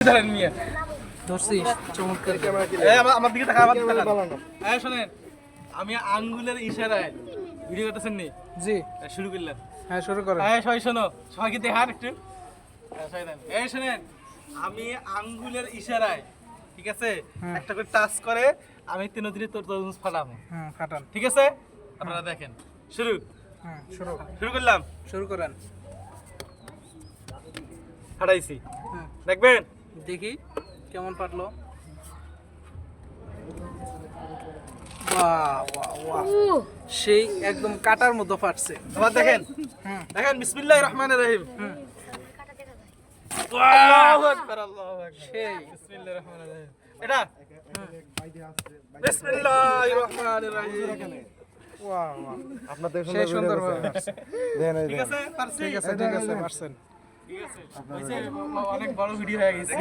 ধরেন মিয়া ধরছিস চমৎকার। আমার দিকে তাকান, আমার দিকে তাকান। এই শুনেন, আমি আঙ্গুলের ইশারায় ভিডিও করতেছেন নি? জি শুরু করলাম। হ্যাঁ শুরু করেন। এই সবাই শোনো, সবাইকে দেখান একটু। সবাই দেন। এই শুনেন, আমি আঙ্গুলের ইশারায়, ঠিক আছে, একটা করে টাচ করে আমি তিনদিনে তরমুজ ফাটাবো। হুম ফাটান। ঠিক আছে, আপনারা দেখেন। শুরু হুম শুরু শুরু করলাম। শুরু করেন। ফাটাইছি, হুম দেখবেন। দেখি কেমন ফাটলো। বাহ বাহ বাহ, সেই একদম কাটার মতো ফাটছে। আবার দেখেন, হুম দেখেন। বিসমিল্লাহির রহমানির রহিম। হুম আল্লাহু আকবার, আল্লাহু আকবার। সেই বিসমিল্লাহির রহমানির রহিম। এটা বিসমিল্লাহির রহমানির রহিম। বাহ বাহ, আপনাদের সেই সুন্দরভাবে ফাটছে। ঠিক আছে, পারছি। ঠিক আছে ঠিক আছে পারছেন। ঠিক আছে, হইছে, অনেক বড় ভিডিও হয়ে গেছে।